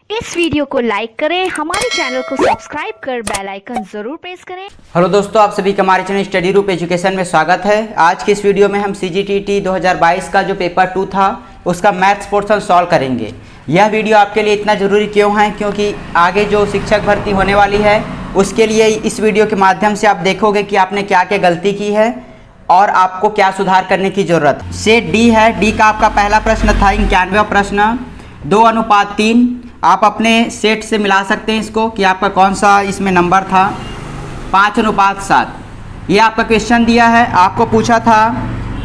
इस वीडियो को लाइक करें, हमारे चैनल को सब्सक्राइब कर बेल आइकन जरूर प्रेस करें। हेलो दोस्तों, आप सभी का हमारे चैनल स्टडी रूप एजुकेशन में स्वागत है। आज की इस वीडियो में हम CGTT 2022 का जो पेपर 2 था उसका मैथ्स पोर्शन सॉल्व करेंगे। यह वीडियो आपके लिए इतना ज़रूरी क्यों है, क्योंकि आगे जो शिक्षक भर्ती होने वाली है उसके लिए इस वीडियो के माध्यम से आप देखोगे कि आपने क्या क्या गलती की है और आपको क्या सुधार करने की ज़रूरत। सेट डी है, डी का आपका पहला प्रश्न था 91वां प्रश्न 2:3। आप अपने सेट से मिला सकते हैं इसको कि आपका कौन सा इसमें नंबर था। 5:7 ये आपका क्वेश्चन दिया है। आपको पूछा था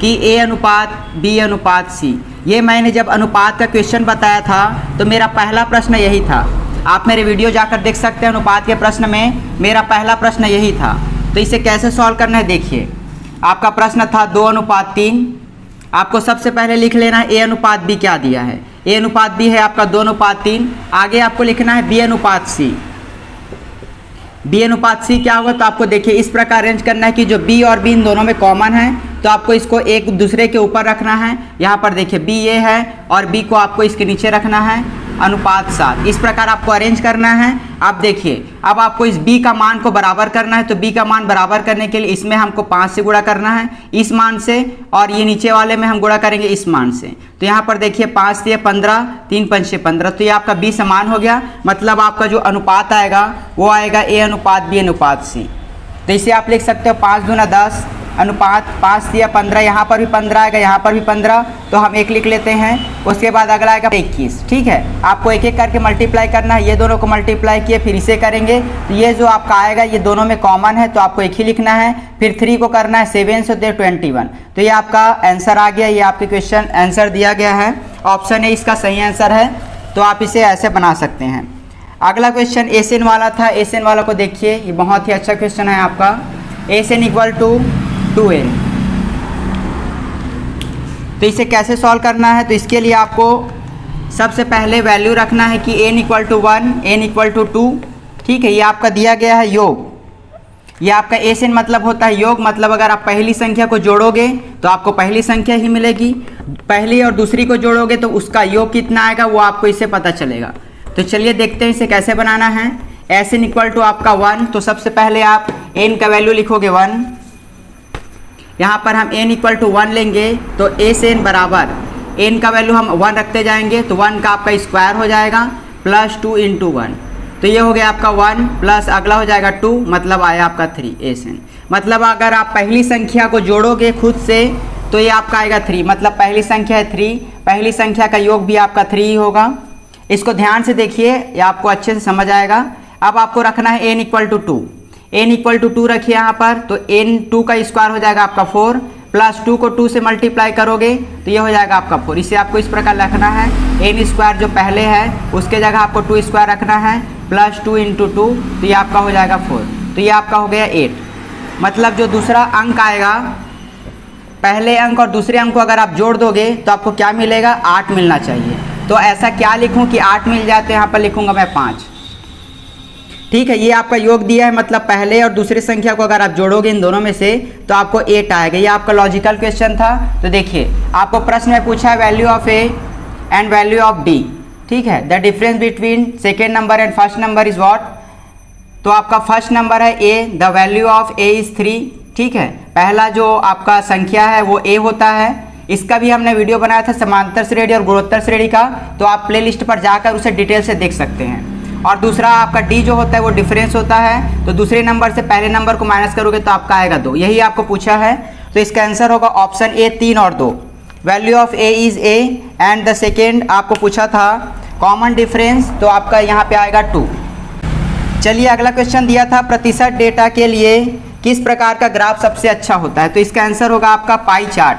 कि A:B:C। ये मैंने जब अनुपात का क्वेश्चन बताया था तो मेरा पहला प्रश्न यही था। आप मेरे वीडियो जाकर देख सकते हैं, अनुपात के प्रश्न में मेरा पहला प्रश्न यही था। तो इसे कैसे सॉल्व करना है देखिए। आपका प्रश्न था 2:3। आपको सबसे पहले लिख लेना है A:B क्या दिया है। A:B है आपका 2:3। आगे आपको लिखना है B:C। B:C क्या होगा, तो आपको देखिए इस प्रकार अरेंज करना है कि जो B और B इन दोनों में कॉमन है तो आपको इसको एक दूसरे के ऊपर रखना है। यहाँ पर देखिए B ये है और B को आपको इसके नीचे रखना है। अनुपात 7 इस प्रकार आपको अरेंज करना है। आप देखिए अब आपको इस B का मान को बराबर करना है। तो B का मान बराबर करने के लिए इसमें हमको 5 से गुणा करना है इस मान से, और ये नीचे वाले में हम गुणा करेंगे इस मान से। तो यहाँ पर देखिए 5 से 15, 3 5 6 15। तो ये आपका B समान हो गया। मतलब आपका जो अनुपात आएगा वो आएगा A:B:C। तो इसे आप लिख सकते हो 5 दूना 10 अनुपात 5 से 15। यहाँ पर भी 15 आएगा, यहाँ पर भी 15, तो हम 1 लिख लेते हैं। उसके बाद अगला आएगा 21। ठीक है, आपको एक एक करके मल्टीप्लाई करना है। ये दोनों को मल्टीप्लाई किए फिर इसे करेंगे तो ये जो आपका आएगा ये दोनों में कॉमन है तो आपको एक ही लिखना है। फिर 3 को करना है 7 से 21। तो ये आपका आंसर आ गया। ये आपके क्वेश्चन आंसर दिया गया है। ऑप्शन ए इसका सही आंसर है। तो आप इसे ऐसे बना सकते हैं। अगला क्वेश्चन एसएन वाला था। एसएन वाला को देखिए, ये बहुत ही अच्छा क्वेश्चन है आपका। SN = 2n। तो इसे कैसे सॉल्व करना है, तो इसके लिए आपको सबसे पहले वैल्यू रखना है कि n = 1 n = 2। ठीक है, ये आपका दिया गया है योग। ये आपका एसएन मतलब होता है योग। मतलब अगर आप पहली संख्या को जोड़ोगे तो आपको पहली संख्या ही मिलेगी, पहली और दूसरी को जोड़ोगे तो उसका योग कितना आएगा वो आपको इससे पता चलेगा। तो चलिए देखते हैं इसे कैसे बनाना है। एसएन = आपका 1। तो सबसे पहले आप n का वैल्यू लिखोगे 1। यहाँ पर हम n = 1 लेंगे तो एसएन बराबर n का वैल्यू हम 1 रखते जाएंगे तो 1 का आपका स्क्वायर हो जाएगा प्लस 2 × 1। तो ये हो गया आपका 1 प्लस अगला हो जाएगा 2, मतलब आया आपका 3 एसएन। मतलब अगर आप पहली संख्या को जोड़ोगे खुद से तो ये आपका आएगा 3। मतलब पहली संख्या है 3, पहली संख्या का योग भी आपका 3 ही होगा। इसको ध्यान से देखिए, ये आपको अच्छे से समझ आएगा। अब आपको रखना है n = 2। n = 2 रखिए यहाँ पर। तो n 2 का स्क्वायर हो जाएगा आपका 4, प्लस 2 को 2 से मल्टीप्लाई करोगे तो ये हो जाएगा आपका 4। इसे आपको इस प्रकार रखना है। n² जो पहले है उसके जगह आपको 2² रखना है प्लस 2 × 2, तो ये आपका हो जाएगा 4। तो ये आपका हो गया 8। मतलब जो दूसरा अंक आएगा, पहले अंक और दूसरे अंक को अगर आप जोड़ दोगे तो आपको क्या मिलेगा, 8 मिलना चाहिए। तो ऐसा क्या लिखूं कि 8 मिल जाए, तो यहाँ पर लिखूंगा मैं 5। ठीक है, ये आपका योग दिया है। मतलब पहले और दूसरी संख्या को अगर आप जोड़ोगे इन दोनों में से तो आपको 8 आएगा। ये आपका लॉजिकल क्वेश्चन था। तो देखिए आपको प्रश्न में पूछा है value of A and value of D. ठीक है, the difference between second number and first number is what. तो आपका फर्स्ट नंबर है A, the value of A is 3। ठीक है, पहला जो आपका संख्या है वो ए होता है। इसका भी हमने वीडियो बनाया था समांतर श्रेणी और गुणोत्तर श्रेणी का, तो आप प्लेलिस्ट पर जाकर उसे डिटेल से देख सकते हैं। और दूसरा आपका डी जो होता है वो डिफरेंस होता है। तो दूसरे नंबर से पहले नंबर को माइनस करोगे तो आपका आएगा 2। यही आपको पूछा है। तो इसका आंसर होगा ऑप्शन ए 3 और 2। Value of A is A and the second आपको पूछा था कॉमन डिफरेंस, तो आपका यहाँ पे आएगा 2। चलिए अगला क्वेश्चन दिया था प्रतिशत डेटा के लिए किस प्रकार का ग्राफ सबसे अच्छा होता है। तो इसका आंसर होगा आपका पाई चार्ट।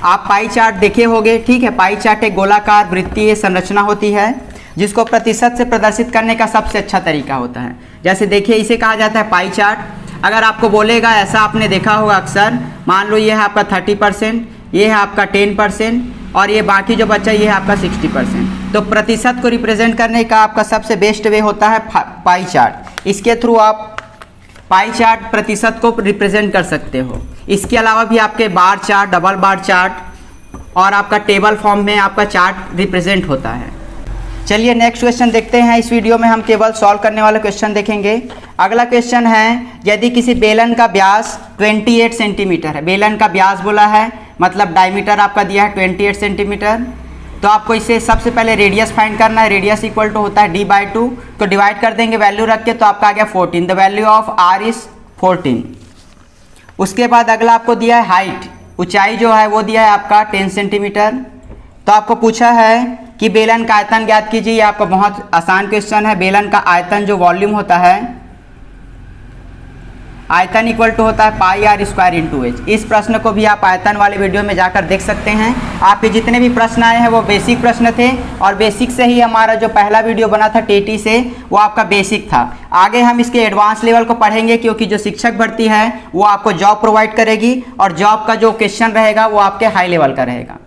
आप पाई चार्ट देखे होंगे। ठीक है, पाई चार्ट एक गोलाकार वृत्तीय संरचना होती है जिसको प्रतिशत से प्रदर्शित करने का सबसे अच्छा तरीका होता है। जैसे देखिए इसे कहा जाता है पाई चार्ट। अगर आपको बोलेगा, ऐसा आपने देखा होगा अक्सर, मान लो ये है आपका 30%, ये है आपका 10% और ये बाकी जो बचा ये है आपका 60%। तो प्रतिशत को रिप्रेजेंट करने का आपका सबसे बेस्ट वे होता है पाई चार्ट। इसके थ्रू आप पाई चार्ट प्रतिशत को रिप्रेजेंट कर सकते हो। इसके अलावा भी आपके bar chart, double bar chart और आपका टेबल फॉर्म में आपका चार्ट रिप्रेजेंट होता है। चलिए नेक्स्ट क्वेश्चन देखते हैं। इस वीडियो में हम केवल सॉल्व करने वाला क्वेश्चन देखेंगे। अगला क्वेश्चन है, यदि किसी बेलन का व्यास 28 सेंटीमीटर है, बेलन का व्यास बोला है मतलब डायमीटर आपका दिया है 28 सेंटीमीटर, तो आपको इसे सबसे पहले रेडियस फाइंड करना है। रेडियस इक्वल टू होता है d/2, तो डिवाइड कर देंगे वैल्यू रख के, तो आपका आ गया 14। The value of r is 14। उसके बाद अगला आपको दिया है हाइट, ऊंचाई जो है वो दिया है आपका 10 सेंटीमीटर। तो आपको पूछा है कि बेलन का आयतन ज्ञात कीजिए। ये आपका बहुत आसान क्वेश्चन है। बेलन का आयतन जो वॉल्यूम होता है, आयतन इक्वल टू होता है πr² × h। इस प्रश्न को भी आप आयतन वाले वीडियो में जाकर देख सकते हैं। आपके जितने भी प्रश्न आए हैं वो बेसिक प्रश्न थे, और बेसिक से ही हमारा जो पहला वीडियो बना था टीटी से वो आपका बेसिक था। आगे हम इसके एडवांस लेवल को पढ़ेंगे, क्योंकि जो शिक्षक भर्ती है वो आपको जॉब प्रोवाइड करेगी, और जॉब का जो क्वेश्चन रहेगा वो आपके हाई लेवल का रहेगा।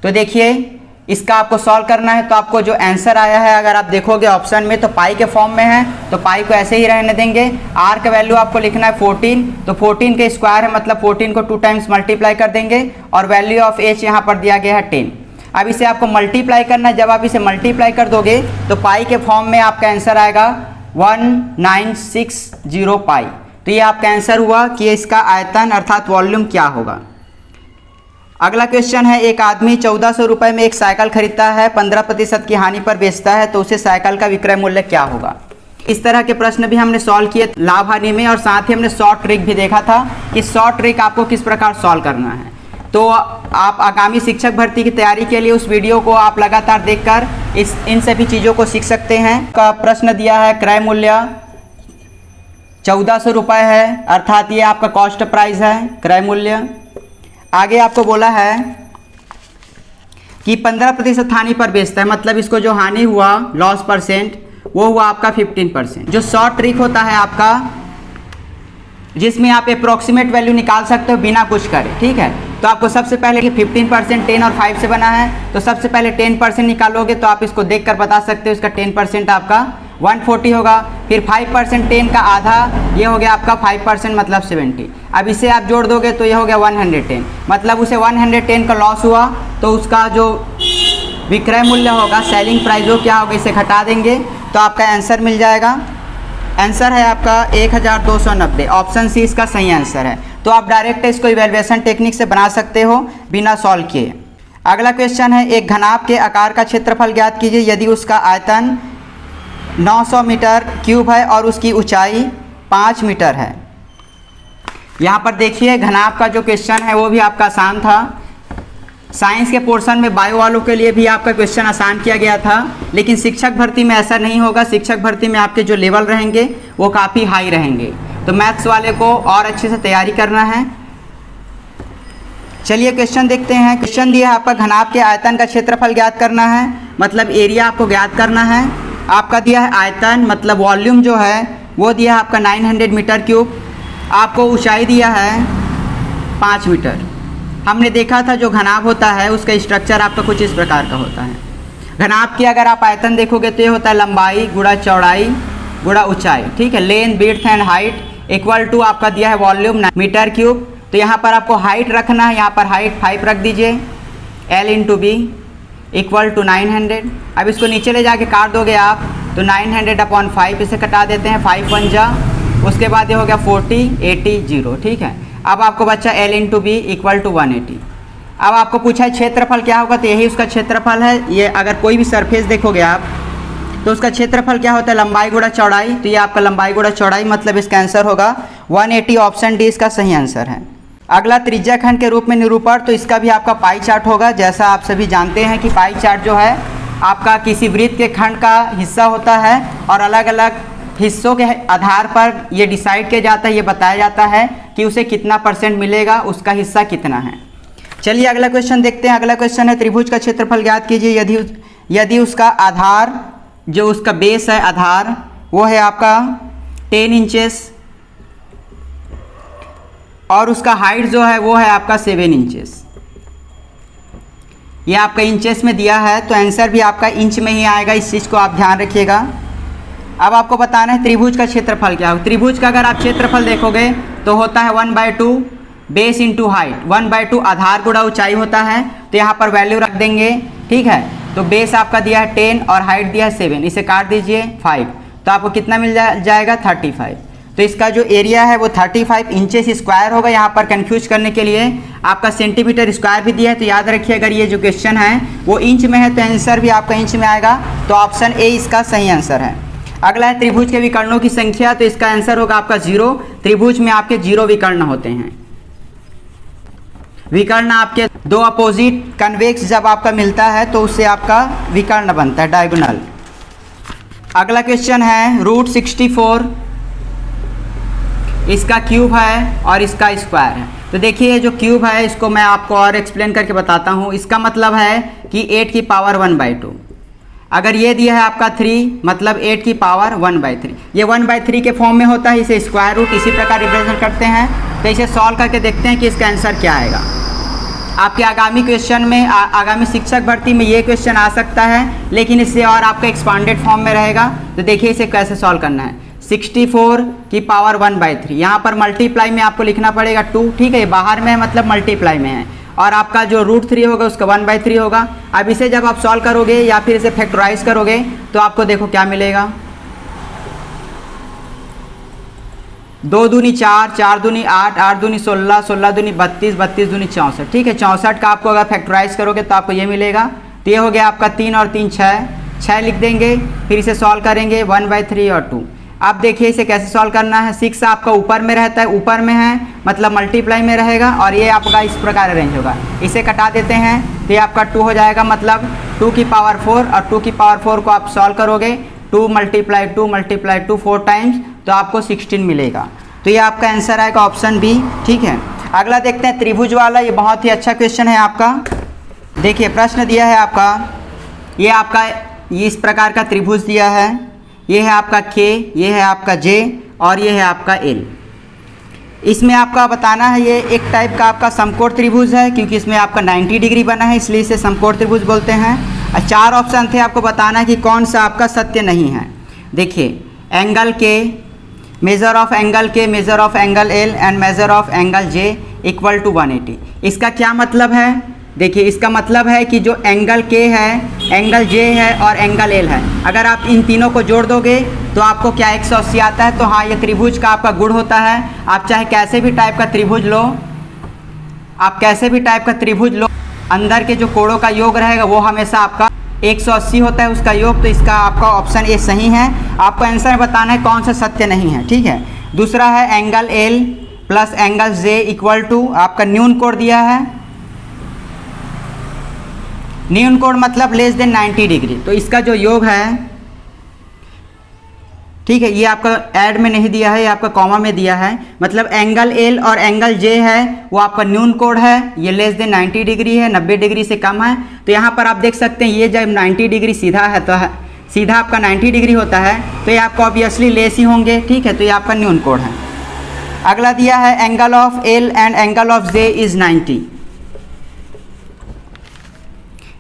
तो देखिए, इसका आपको सॉल्व करना है। तो आपको जो आंसर आया है, अगर आप देखोगे ऑप्शन में, तो पाई के फॉर्म में है, तो पाई को ऐसे ही रहने देंगे। आर का वैल्यू आपको लिखना है 14, तो 14 के स्क्वायर है मतलब 14 को 2 टाइम्स मल्टीप्लाई कर देंगे, और वैल्यू ऑफ एच यहाँ पर दिया गया है 10। अब इसे आपको मल्टीप्लाई करना है। जब आप इसे मल्टीप्लाई कर दोगे तो पाई के फॉर्म में आपका आंसर आएगा 1960 पाई। तो ये आपका आंसर हुआ कि इसका आयतन अर्थात वॉल्यूम क्या होगा। अगला क्वेश्चन है, एक आदमी 1400 रुपये में एक साइकिल खरीदता है, 15% की हानि पर बेचता है, तो उसे साइकिल का विक्रय मूल्य क्या होगा। इस तरह के प्रश्न भी हमने सॉल्व किए लाभ हानि में, और साथ ही हमने शॉर्ट ट्रिक भी देखा था कि शॉर्ट ट्रिक आपको किस प्रकार सॉल्व करना है। तो आप आगामी शिक्षक भर्ती की तैयारी के लिए उस वीडियो को आप लगातार देखकर इन सभी चीज़ों को सीख सकते हैं। का प्रश्न दिया है, क्रय मूल्य 1400 रुपये है, अर्थात ये आपका कॉस्ट प्राइस है, क्रय मूल्य। आगे आपको बोला है कि 15% हानि पर बेचता है, मतलब इसको जो हानि हुआ लॉस परसेंट वो हुआ आपका 15%। जो शॉर्ट ट्रिक होता है आपका, जिसमें आप अप्रोक्सीमेट वैल्यू निकाल सकते हो बिना कुछ करे, ठीक है। तो आपको सबसे पहले कि 15% 10 और 5 से बना है, तो सबसे पहले 10% निकालोगे, तो आप इसको देखकर बता सकते हो इसका 10% आपका 140 होगा। फिर 5% 10 का आधा, ये हो गया आपका 5% मतलब 70। अब इसे आप जोड़ दोगे तो ये हो गया 110, मतलब उसे 110 का लॉस हुआ, तो उसका जो विक्रय मूल्य होगा, सेलिंग प्राइस वो क्या होगा, इसे घटा देंगे तो आपका आंसर मिल जाएगा। आंसर है आपका 1290। ऑप्शन सी इसका सही आंसर है। तो आप डायरेक्ट इसको इवैल्यूएशन टेक्निक से बना सकते हो बिना सॉल्व किए। अगला क्वेश्चन है, एक घनाभ के आकार का क्षेत्रफल ज्ञात कीजिए यदि उसका आयतन 900 मीटर क्यूब है और उसकी ऊंचाई 5 मीटर है। यहाँ पर देखिए, घनाभ का जो क्वेश्चन है वो भी आपका आसान था। साइंस के पोर्शन में बायो वालों के लिए भी आपका क्वेश्चन आसान किया गया था, लेकिन शिक्षक भर्ती में ऐसा नहीं होगा। शिक्षक भर्ती में आपके जो लेवल रहेंगे वो काफ़ी हाई रहेंगे, तो मैथ्स वाले को और अच्छे से तैयारी करना है। चलिए क्वेश्चन देखते हैं। क्वेश्चन दिया है आपका, घनाभ के आयतन का क्षेत्रफल ज्ञात करना है, मतलब एरिया आपको ज्ञात करना है। आपका दिया है आयतन, मतलब वॉल्यूम जो है वो दिया है आपका 900 मीटर क्यूब। आपको ऊंचाई दिया है 5 मीटर। हमने देखा था जो घनाभ होता है उसका स्ट्रक्चर आपका कुछ इस प्रकार का होता है। घनाभ की अगर आप आयतन देखोगे तो ये होता है लंबाई गुणा चौड़ाई गुणा ऊंचाई, ठीक है। Length, width and height equal to आपका दिया है वॉल्यूम मीटर क्यूब। तो यहाँ पर आपको हाइट रखना है, यहाँ पर हाइट 5 रख दीजिए, L × B इक्वल टू 900। अब इसको नीचे ले जाके काट दोगे आप तो 900/5 इसे कटा देते हैं, 5 1 जा, उसके बाद ये हो गया 40 80 0, ठीक है। अब आपको बच्चा L × B इक्वल टू 180। अब आपको पूछा है क्षेत्रफल क्या होगा, तो यही उसका क्षेत्रफल है। ये अगर कोई भी सरफेस देखोगे आप तो उसका क्षेत्रफल क्या होता है, लंबाई गुणा चौड़ाई। तो ये आपका लंबाई गुणा चौड़ाई, मतलब इसका आंसर होगा 180। ऑप्शन डी इसका सही आंसर है। अगला त्रिज्या खंड के रूप में निरूपण, तो इसका भी आपका पाई चार्ट होगा। जैसा आप सभी जानते हैं कि पाई चार्ट जो है आपका किसी वृत्त के खंड का हिस्सा होता है, और अलग अलग हिस्सों के आधार पर ये डिसाइड किया जाता है, ये बताया जाता है कि उसे कितना % मिलेगा, उसका हिस्सा कितना है। चलिए अगला क्वेश्चन देखते हैं। अगला क्वेश्चन है, त्रिभुज का क्षेत्रफल ज्ञात कीजिए यदि उसका आधार, जो उसका बेस है आधार, वो है आपका 10 इंचेस और उसका हाइट जो है वो है आपका 7 इंचेस। ये आपका इंचेस में दिया है, तो आंसर भी आपका इंच में ही आएगा। इस चीज़ को आप ध्यान रखिएगा। अब आपको बताना है त्रिभुज का क्षेत्रफल क्या होगा। त्रिभुज का अगर आप क्षेत्रफल देखोगे तो होता है 1/2 बेस × हाइट। 1/2 आधार गुणा ऊंचाई होता है, तो यहाँ पर वैल्यू रख देंगे, ठीक है। तो बेस आपका दिया है 10 और हाइट दिया है 7, इसे काट दीजिए 5, तो आपको कितना मिल जाएगा 35। तो इसका जो एरिया है वो 35 इंचेस स्क्वायर होगा। यहाँ पर कंफ्यूज करने के लिए आपका सेंटीमीटर स्क्वायर भी दिया है, तो याद रखिए अगर ये जो क्वेश्चन है वो इंच में है तो आंसर भी आपका इंच में आएगा। तो ऑप्शन ए इसका सही आंसर है। अगला है त्रिभुज के विकर्णों की संख्या, तो इसका आंसर होगा आपका 0। त्रिभुज में आपके 0 विकर्ण होते हैं। विकर्ण आपके दो अपोजिट कन्वेक्स जब आपका मिलता है तो उससे आपका विकर्ण बनता है, डायगोनल। अगला क्वेश्चन है रूट 64, इसका क्यूब है और इसका स्क्वायर है। तो देखिए ये जो क्यूब है इसको मैं आपको और एक्सप्लेन करके बताता हूँ। इसका मतलब है कि 8 की पावर 1/2। अगर ये दिया है आपका 3, मतलब 8 की पावर 1/3। ये 1/3 के फॉर्म में होता है, इसे स्क्वायर रूट इसी प्रकार रिप्रेजेंट करते हैं। तो इसे सॉल्व करके देखते हैं कि इसका आंसर क्या आएगा। आपके आगामी क्वेश्चन में आगामी शिक्षक भर्ती में ये क्वेश्चन आ सकता है, लेकिन इससे और आपका एक्सपांडेड फॉर्म में रहेगा। तो देखिए इसे कैसे सॉल्व करना है। 64 की पावर 1/3, यहाँ पर मल्टीप्लाई में आपको लिखना पड़ेगा 2, ठीक है। बाहर में है मतलब मल्टीप्लाई में है, और आपका जो रूट 3 होगा उसका 1/3 होगा। अब इसे जब आप सॉल्व करोगे या फिर इसे फैक्टराइज करोगे तो आपको देखो क्या मिलेगा। 2 दूनी 4, 4 दूनी 8, 8 दूनी 16, 16 दूनी 32, 32 दूनी 64, ठीक है। 64 का आपको अगर फैक्टराइज करोगे तो आपको ये मिलेगा। तो ये हो गया आपका 3 और 3 6 लिख देंगे, फिर इसे सॉल्व करेंगे 1/3 और 2। अब देखिए इसे कैसे सॉल्व करना है। 6 आपका ऊपर में रहता है, ऊपर में है मतलब मल्टीप्लाई में रहेगा, और ये आपका इस प्रकार अरेंज होगा। इसे कटा देते हैं तो ये आपका 2 हो जाएगा, मतलब 2 की पावर 4, और 2 की पावर 4 को आप सॉल्व करोगे 2 × 2 4 टाइम्स, तो आपको 16 मिलेगा। तो ये आपका आंसर आएगा ऑप्शन बी, ठीक है। अगला देखते हैं त्रिभुज वाला। ये बहुत ही अच्छा क्वेश्चन है आपका। देखिए प्रश्न दिया है आपका, ये इस प्रकार का त्रिभुज दिया है। ये है आपका K, ये है आपका J और ये है आपका L। इसमें आपका बताना है, ये एक टाइप का आपका समकोण त्रिभुज है, क्योंकि इसमें आपका 90 डिग्री बना है, इसलिए इसे समकोण त्रिभुज बोलते हैं। और 4 ऑप्शन थे, आपको बताना है कि कौन सा आपका सत्य नहीं है। देखिए angle K, measure of angle K, measure of angle L and measure of angle J equal to 180। इसका क्या मतलब है? देखिए इसका मतलब है कि जो एंगल K है, एंगल J है और एंगल L है, अगर आप इन तीनों को जोड़ दोगे तो आपको क्या 180 आता है। तो हाँ, ये त्रिभुज का आपका गुण होता है। आप चाहे कैसे भी टाइप का त्रिभुज लो, आप कैसे भी टाइप का त्रिभुज लो, अंदर के जो कोणों का योग रहेगा वो हमेशा आपका 180 होता है उसका योग। तो इसका आपका ऑप्शन ए सही है। आपको आंसर बताना है कौन सा सत्य नहीं है, ठीक है। दूसरा है angle L plus angle J equal to आपका न्यून कोण दिया है। न्यून कोण मतलब लेस देन 90 डिग्री। तो इसका जो योग है, ठीक है, ये आपका ऐड में नहीं दिया है, ये आपका कॉमा में दिया है। मतलब एंगल L और एंगल J है वो आपका न्यून कोण है, ये लेस देन 90 डिग्री है, 90 डिग्री से कम है। तो यहाँ पर आप देख सकते हैं ये जब 90 डिग्री सीधा है तो सीधा आपका 90 डिग्री होता है, तो ये आपको ऑब्वियसली लेस ही होंगे, ठीक है। तो ये आपका न्यून कोण है। अगला दिया है angle of L and angle of J is 90।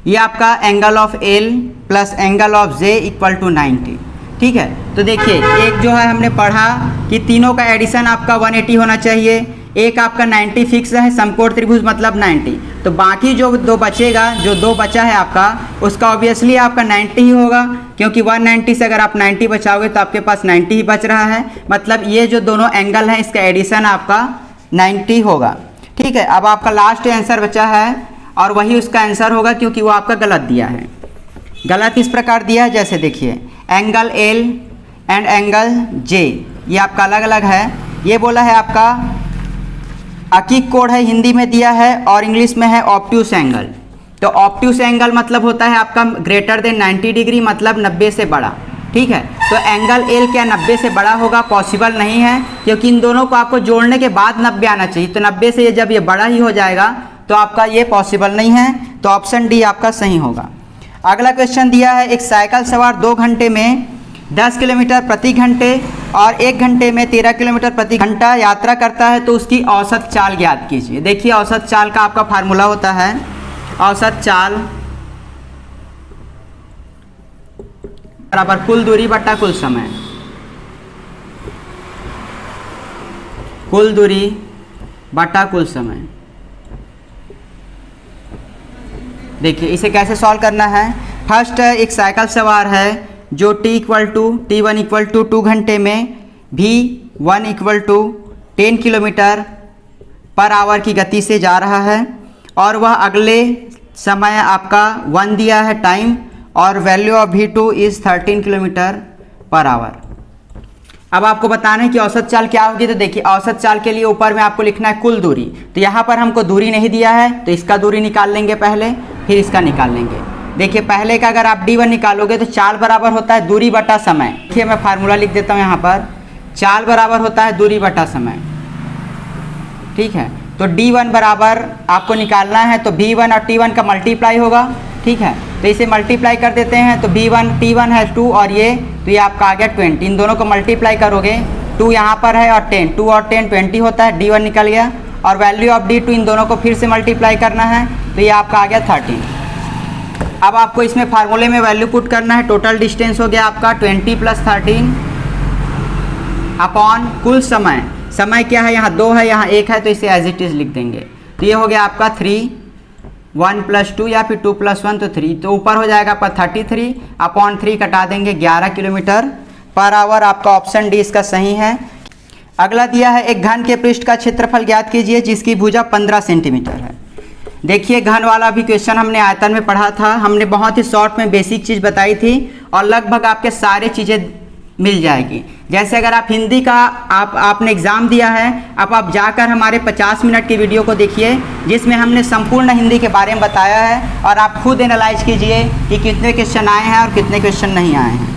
ये आपका angle of L plus angle of J equal to 90, ठीक है। तो देखिए एक जो है हमने पढ़ा कि तीनों का एडिशन आपका 180 होना चाहिए। एक आपका 90 फिक्स है, समकोण त्रिभुज मतलब 90। तो बाकी जो दो बचेगा, जो 2 बचा है आपका, उसका ऑब्वियसली आपका 90 ही होगा, क्योंकि 190 से अगर आप 90 बचाओगे तो आपके पास 90 ही बच रहा है। मतलब ये जो दोनों एंगल हैं इसका एडिशन आपका 90 होगा, ठीक है। अब आपका लास्ट आंसर बचा है और वही उसका आंसर होगा, क्योंकि वो आपका गलत दिया है। गलत इस प्रकार दिया है, जैसे देखिए angle L and angle J ये आपका अलग अलग है। ये बोला है आपका अकीक कोण है, हिंदी में दिया है, और इंग्लिश में है ऑब्ट्यूस एंगल। तो ऑब्ट्यूस एंगल मतलब होता है आपका ग्रेटर देन 90 डिग्री, मतलब 90 से बड़ा, ठीक है। तो एंगल L क्या 90 से बड़ा होगा? पॉसिबल नहीं है, क्योंकि इन दोनों को आपको जोड़ने के बाद 90 आना चाहिए। तो 90 से जब ये बड़ा ही हो जाएगा तो आपका ये पॉसिबल नहीं है। तो ऑप्शन डी आपका सही होगा। अगला क्वेश्चन दिया है, एक साइकिल सवार 2 घंटे में 10 किलोमीटर प्रति घंटे और 1 घंटे में 13 किलोमीटर प्रति घंटा यात्रा करता है, तो उसकी औसत चाल ज्ञात कीजिए। देखिए औसत चाल का आपका फार्मूला होता है, औसत चाल बराबर कुल दूरी बटा कुल समय। कुल दूरी बटा कुल समय। देखिए इसे कैसे सॉल्व करना है। फर्स्ट एक साइकिल सवार है जो t1 इक्वल टू 2 घंटे में v1 equal to 10 kilometre per hour की गति से जा रहा है और वह अगले समय आपका 1 दिया है टाइम और value of v2 is 13 kilometre per our. अब आपको बताना है कि औसत चाल क्या होगी। तो देखिए औसत चाल के लिए ऊपर में आपको लिखना है कुल दूरी। तो यहाँ पर हमको दूरी नहीं दिया है तो इसका दूरी निकाल लेंगे पहले, फिर इसका निकाल लेंगे। देखिए पहले का अगर आप d1 निकालोगे तो चाल बराबर होता है दूरी बटा समय। देखिए मैं फार्मूला लिख देता हूँ यहाँ पर, चाल बराबर होता है दूरी बटा समय, ठीक है। तो d1 बराबर आपको निकालना है तो v1 और t1 का मल्टीप्लाई होगा, ठीक है। तो इसे मल्टीप्लाई कर देते हैं तो v1 t1 है 2 और ये आपका आ गया 20। इन दोनों को मल्टीप्लाई करोगे 2 यहाँ पर है और 10, 2 और 10 20 होता है, d1 निकल गया। और वैल्यू ऑफ d2 इन दोनों को फिर से मल्टीप्लाई करना है तो ये आपका आ गया 13। अब आपको इसमें फार्मूले में वैल्यू पुट करना है। टोटल डिस्टेंस हो गया आपका 20 + 13 अपॉन कुल समय। समय क्या है, यहाँ 2 है यहाँ 1 है तो इसे एज इट इज़ लिख देंगे। तो ये हो गया आपका 3, 1 + 2 या फिर 2 + 1 तो 3। तो ऊपर हो जाएगा आपका 33 अपॉन 3 कटा देंगे 11 किलोमीटर पर आवर। आपका ऑप्शन डी इसका सही है। अगला दिया है एक घन के पृष्ठ का क्षेत्रफल ज्ञात कीजिए जिसकी भुजा 15 सेंटीमीटर है। देखिए घन वाला भी क्वेश्चन हमने आयतन में पढ़ा था, हमने बहुत ही शॉर्ट में बेसिक चीज़ बताई थी और लगभग आपके सारे चीज़ें मिल जाएगी। जैसे अगर आप हिंदी का आपने एग्ज़ाम दिया है, अब आप जाकर हमारे 50 मिनट की वीडियो को देखिए जिसमें हमने संपूर्ण हिंदी के बारे में बताया है और आप खुद एनालाइज कीजिए कि कितने क्वेश्चन आए हैं और कितने क्वेश्चन नहीं आए हैं।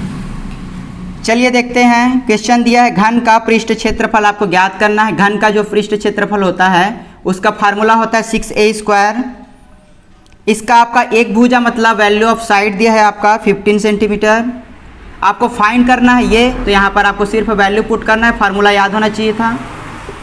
चलिए देखते हैं। क्वेश्चन दिया है घन का पृष्ठ क्षेत्रफल आपको ज्ञात करना है। घन का जो पृष्ठ क्षेत्रफल होता है उसका फार्मूला होता है 6a²। इसका आपका एक भुजा मतलब वैल्यू ऑफ साइड दिया है आपका 15 सेंटीमीटर। आपको फाइंड करना है ये, तो यहाँ पर आपको सिर्फ वैल्यू पुट करना है, फार्मूला याद होना चाहिए था।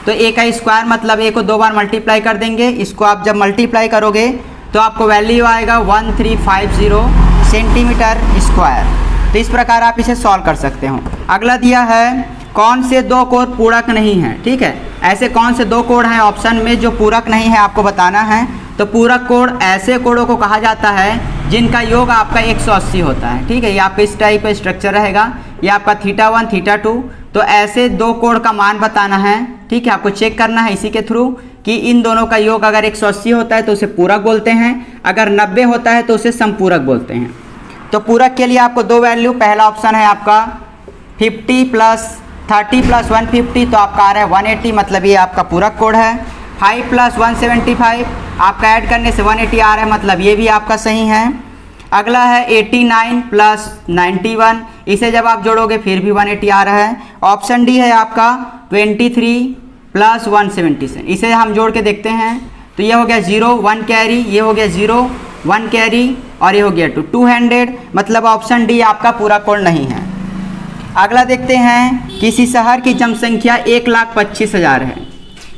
तो a का स्क्वायर मतलब a को 2 बार मल्टीप्लाई कर देंगे। इसको आप जब मल्टीप्लाई करोगे तो आपको वैल्यू आएगा 1350 सेंटीमीटर स्क्वायर। तो इस प्रकार आप इसे सॉल्व कर सकते हो। अगला दिया है कौन से 2 कोण पूरक नहीं हैं, ठीक है। ऐसे कौन से 2 कोण हैं ऑप्शन में जो पूरक नहीं है आपको बताना है। तो पूरक कोण ऐसे कोणों को कहा जाता है जिनका योग आपका 180 होता है, ठीक है। ये आपका इस टाइप का स्ट्रक्चर रहेगा, ये आपका θ1 θ2। तो ऐसे 2 कोण का मान बताना है, ठीक है। आपको चेक करना है इसी के थ्रू कि इन दोनों का योग अगर 180 होता है तो उसे पूरक बोलते हैं, अगर 90 होता है तो उसे समपूरक बोलते हैं। तो पूरक के लिए आपको 2 वैल्यू, पहला ऑप्शन है आपका 50 + 30 + 150 तो आपका आ रहा है 180, मतलब ये आपका पूरक कोण है। 5 + 175 आपका ऐड करने से 180 आ रहा है, मतलब ये भी आपका सही है। अगला है 89 + 91, इसे जब आप जोड़ोगे फिर भी 180 आ रहा है। ऑप्शन डी है आपका 23 + 177, इसे हम जोड़ के देखते हैं तो ये हो गया 0 1 कैरी, ये हो गया 0 1 कैरी और ये हो गया 200, मतलब ऑप्शन डी आपका पूरा कोण नहीं है। अगला देखते हैं किसी शहर की जनसंख्या 1,25,000 है।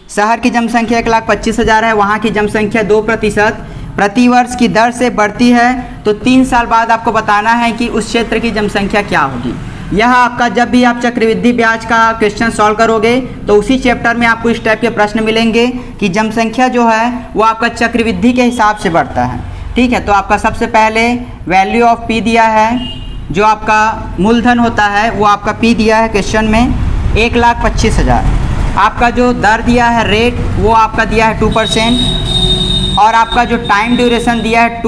शहर की जनसंख्या 1,25,000 है, वहाँ की जनसंख्या 2% प्रति वर्ष की दर से बढ़ती है। तो 3 साल बाद आपको बताना है कि उस क्षेत्र की जनसंख्या क्या होगी। यह आपका जब भी आप चक्रवृद्धि ब्याज का क्वेश्चन सॉल्व करोगे तो उसी चैप्टर में आपको इस टाइप के प्रश्न मिलेंगे कि जनसंख्या जो है वो आपका चक्रवृद्धि के हिसाब से बढ़ता है, ठीक है। तो आपका सबसे पहले वैल्यू ऑफ पी दिया है, जो आपका मूलधन होता है वो आपका पी दिया है क्वेश्चन में 1,25,000। आपका जो दर दिया है रेट वो आपका दिया है 2% और आपका जो टाइम ड्यूरेशन दिया है t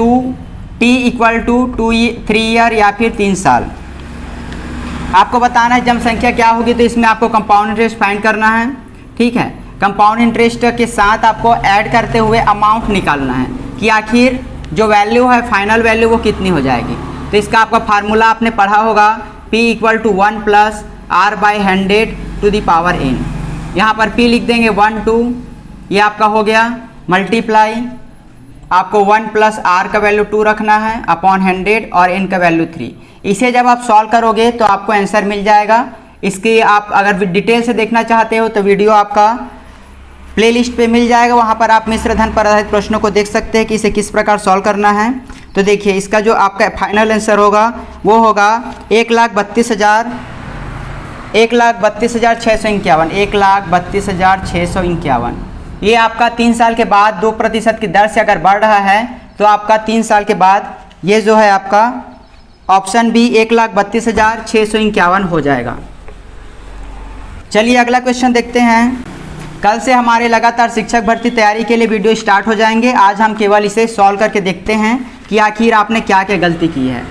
= 3 ईयर या फिर 3 साल। आपको बताना है जनसंख्या क्या होगी, तो इसमें आपको कंपाउंड इंटरेस्ट फाइंड करना है, ठीक है। कंपाउंड इंटरेस्ट के साथ आपको ऐड करते हुए अमाउंट निकालना है कि आखिर जो वैल्यू है फाइनल वैल्यू वो कितनी हो जाएगी। तो इसका आपका फार्मूला आपने पढ़ा होगा p = 1 + r/100⁴ n। यहाँ पर p लिख देंगे 1 2, ये आपका हो गया मल्टीप्लाई, आपको 1 + r का वैल्यू 2 रखना है अपॉन 100 और n का वैल्यू 3। इसे जब आप सॉल्व करोगे तो आपको आंसर मिल जाएगा। इसकी आप अगर डिटेल से देखना चाहते हो तो वीडियो आपका प्लेलिस्ट पे मिल जाएगा, वहाँ पर आप मिश्र धन पर आधारित प्रश्नों को देख सकते हैं कि इसे किस प्रकार सॉल्व करना है। तो देखिए इसका जो आपका फाइनल आंसर होगा वो होगा 1,32,651, 1,32,651। ये आपका 3 साल के बाद 2% की दर से अगर बढ़ रहा है तो आपका 3 साल के बाद ये जो है आपका ऑप्शन बी 1,32,651 हो जाएगा। चलिए अगला क्वेश्चन देखते हैं। कल से हमारे लगातार शिक्षक भर्ती तैयारी के लिए वीडियो स्टार्ट हो जाएंगे। आज हम केवल इसे सॉल्व करके देखते हैं कि आखिर आपने क्या क्या गलती की है।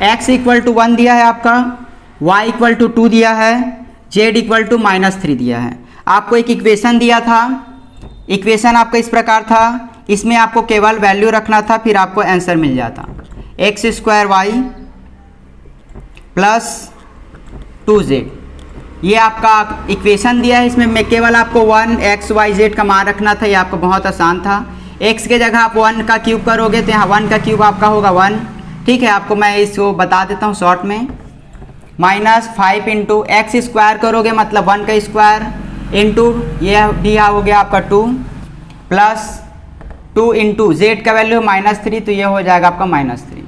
x = 1 दिया है आपका, y = 2 दिया है, z = -3 दिया है। आपको एक इक्वेशन दिया था, इक्वेशन आपका इस प्रकार था, इसमें आपको केवल वैल्यू रखना था, फिर आपको आंसर मिल जाता। x² y + 2z, ये आपका इक्वेशन दिया है। इसमें मैं केवल आपको 1 x y z का मान रखना था, ये आपको बहुत आसान था। x के जगह आप 1 का क्यूब करोगे तो यहाँ 1 का क्यूब आपका होगा 1। ठीक है, आपको मैं इसको बता देता हूँ शॉर्ट में। -5 × x² करोगे मतलब 1 का स्क्वायर इंटू ये दिया हो गया आपका 2 + 2 × z का वैल्यू -3, तो ये हो जाएगा आपका -3।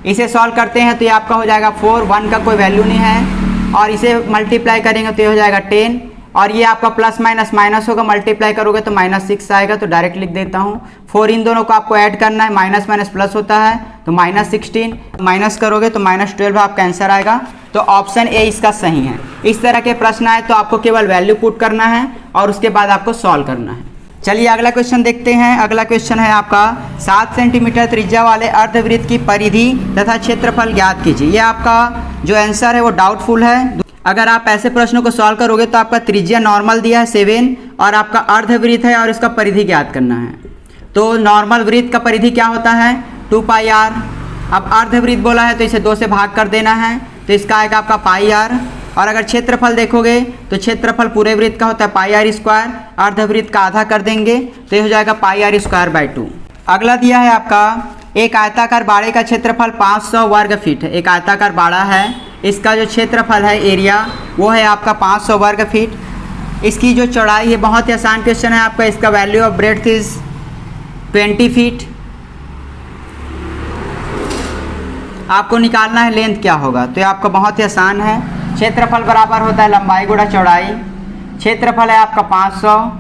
इसे सॉल्व करते हैं तो ये आपका हो जाएगा 4, 1 का कोई वैल्यू नहीं है, और इसे मल्टीप्लाई करेंगे तो ये हो जाएगा 10, और ये आपका प्लस माइनस माइनस होगा, मल्टीप्लाई करोगे तो -6 आएगा, तो डायरेक्ट लिख देता हूँ। 4 इन दोनों को आपको ऐड करना है, माइनस माइनस प्लस होता है तो -16, माइनस करोगे तो -12 आपका आंसर आएगा। तो ऑप्शन ए इसका सही है। इस तरह के प्रश्न आए तो आपको केवल वैल्यू पुट करना है और उसके बाद आपको सॉल्व करना है। चलिए अगला क्वेश्चन देखते हैं। अगला क्वेश्चन है आपका 7 सेंटीमीटर त्रिज्या वाले अर्धवृत्त की परिधि तथा क्षेत्रफल ज्ञात कीजिए। ये आपका जो आंसर है वो डाउटफुल है। अगर आप ऐसे प्रश्नों को सॉल्व करोगे तो आपका त्रिज्या नॉर्मल दिया है 7 और आपका अर्धवृत्त है और इसका परिधि ज्ञात करना है। तो नॉर्मल वृत्त का परिधि क्या होता है 2πr। अब अर्धवृत्त बोला है तो इसे 2 से भाग कर देना है, तो इसका आएगा आपका πr। और अगर क्षेत्रफल देखोगे तो क्षेत्रफल पूरे वृत्त का होता है πr², अर्धवृत्त का आधा कर देंगे तो ये हो जाएगा πr²/2। अगला दिया है आपका एक आयताकार बाड़े का क्षेत्रफल 500 वर्ग फीट है। एक आयताकार बाड़ा है, इसका जो क्षेत्रफल है एरिया वो है आपका 500 वर्ग फीट। इसकी जो चौड़ाई है, बहुत ही आसान क्वेश्चन है आपका, इसका value of breadth is 20 feet. आपको निकालना है लेंथ क्या होगा, तो ये आपका बहुत ही आसान है। क्षेत्रफल बराबर होता है लंबाई गुणा चौड़ाई। क्षेत्रफल है आपका 500,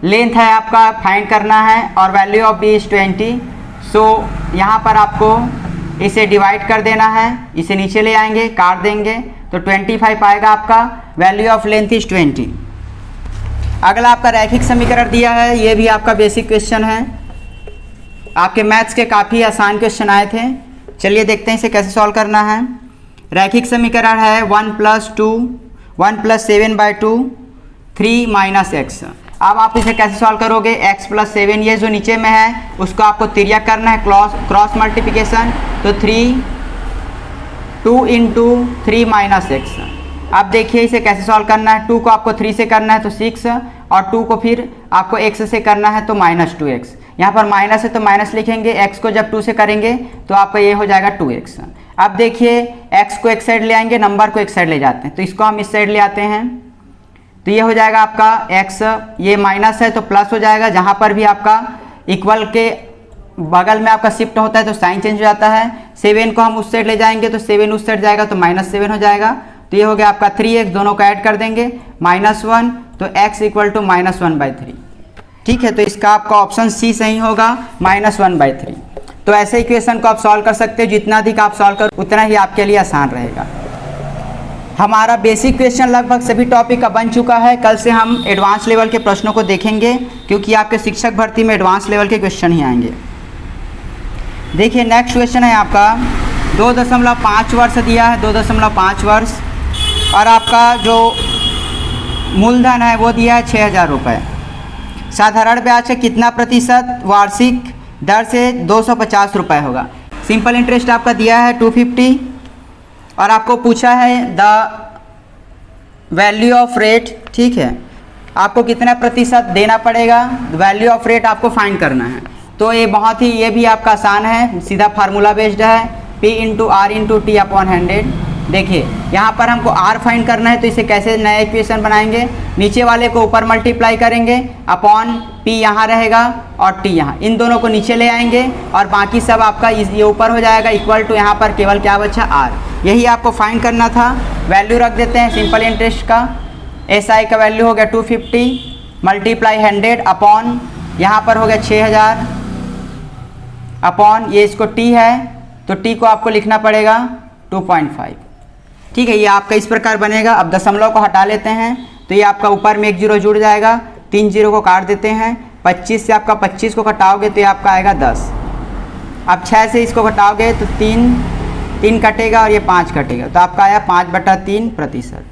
लेंथ है आपका फाइंड करना है, और वैल्यू ऑफ बी इज 20। सो यहाँ पर आपको इसे डिवाइड कर देना है, इसे नीचे ले आएंगे, काट देंगे तो 25 आएगा आपका। Value of length is 20। अगला आपका रैखिक समीकरण दिया है, ये भी आपका बेसिक क्वेश्चन है। आपके मैथ्स के काफ़ी आसान क्वेश्चन आए थे। चलिए देखते हैं इसे कैसे सॉल्व करना है। रैखिक समीकरण है 1 + 2 1 + 7/2 3 - x। अब आप इसे कैसे सॉल्व करोगे, x + 7 ये जो नीचे में है उसको आपको तिर्यक करना है, क्रॉस मल्टीप्लिकेशन, तो 2 × 3 - x। अब देखिए इसे कैसे सॉल्व करना है। 2 को आपको 3 से करना है तो 6, और 2 को फिर आपको x से करना है तो -2x। यहाँ पर माइनस है तो माइनस लिखेंगे, x को जब 2 से करेंगे तो आपका ये हो जाएगा 2x। अब देखिए x को एक साइड ले आएंगे, नंबर को एक साइड ले जाते हैं, तो इसको हम इस साइड ले आते हैं, तो ये हो जाएगा आपका x, ये माइनस है तो प्लस हो जाएगा। जहाँ पर भी आपका इक्वल के बगल में आपका शिफ्ट होता है तो साइन चेंज हो जाता है। 7 को हम उस साइड ले जाएंगे तो 7 उस साइड जाएगा तो -7 हो जाएगा, तो ये हो गया आपका 3x। दोनों को ऐड कर देंगे -1, तो x = -1/3। ठीक है, तो इसका आपका ऑप्शन सी सही होगा, -1/3। तो ऐसे इक्वेशन को आप सॉल्व कर सकते हो, जितना अधिक आप सॉल्व करो उतना ही आपके लिए आसान रहेगा। हमारा बेसिक क्वेश्चन लगभग सभी टॉपिक का बन चुका है। कल से हम एडवांस लेवल के प्रश्नों को देखेंगे, क्योंकि आपके शिक्षक भर्ती में एडवांस लेवल के क्वेश्चन ही आएंगे। देखिए नेक्स्ट क्वेश्चन है आपका 2.5 वर्ष दिया है, 2.5 वर्ष, और आपका जो मूलधन है वो दिया है 6,000 रुपये। साधारण ब्याज का कितना प्रतिशत वार्षिक दर से 250 रुपये होगा। सिंपल इंटरेस्ट आपका दिया है 250, और आपको पूछा है द वैल्यू ऑफ रेट। ठीक है, आपको कितना प्रतिशत देना पड़ेगा, वैल्यू ऑफ रेट आपको फाइंड करना है। तो ये बहुत ही, ये भी आपका आसान है, सीधा फार्मूला बेस्ड है, P × R × T/100। देखिए यहाँ पर हमको R फाइंड करना है, तो इसे कैसे नया इक्वेशन बनाएंगे, नीचे वाले को ऊपर मल्टीप्लाई करेंगे, अपॉन P यहाँ रहेगा और T यहाँ, इन दोनों को नीचे ले आएंगे और बाकी सब आपका ये ऊपर हो जाएगा, इक्वल टू यहाँ पर केवल क्या बचा R। यही आपको फाइंड करना था। वैल्यू रख देते हैं सिंपल इंटरेस्ट का। SI का वैल्यू हो गया 250 मल्टीप्लाई 100 अपॉन यहाँ पर हो गया 6,000 अपॉन ये इसको T है, तो T को आपको लिखना पड़ेगा 2.5। ठीक है, ये आपका इस प्रकार बनेगा। अब दशमलव को हटा लेते हैं तो ये आपका ऊपर में एक जीरो जुड़ जाएगा, 3 जीरो को काट देते हैं, 25 से आपका 25 को घटाओगे तो ये आपका आएगा 10। अब 6 से इसको घटाओगे तो 3 कटेगा और ये 5 कटेगा, तो आपका आया 5/3%।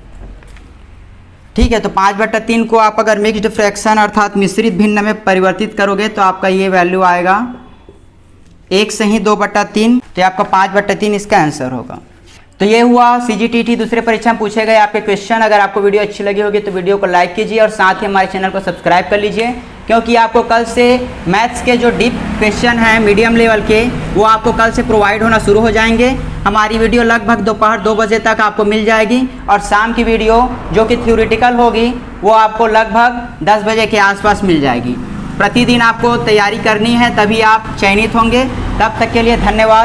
ठीक है, तो 5/3 को आप अगर मिक्स्ड फ्रैक्शन अर्थात मिश्रित भिन्न में परिवर्तित करोगे तो आपका ये वैल्यू आएगा 1 से ही 2/3, तो आपका 5/3 इसका आंसर होगा। तो ये हुआ CGTT दूसरे परीक्षा में पूछे गए आपके क्वेश्चन। अगर आपको वीडियो अच्छी लगी होगी तो वीडियो को लाइक कीजिए और साथ ही हमारे चैनल को सब्सक्राइब कर लीजिए, क्योंकि आपको कल से मैथ्स के जो डीप क्वेश्चन हैं मीडियम लेवल के वो आपको कल से प्रोवाइड होना शुरू हो जाएंगे। हमारी वीडियो लगभग दोपहर 2 बजे तक आपको मिल जाएगी और शाम की वीडियो जो कि थ्योरेटिकल होगी वो आपको लगभग 10 बजे के आसपास मिल जाएगी। प्रतिदिन आपको तैयारी करनी है, तभी आप चयनित होंगे। तब तक के लिए धन्यवाद।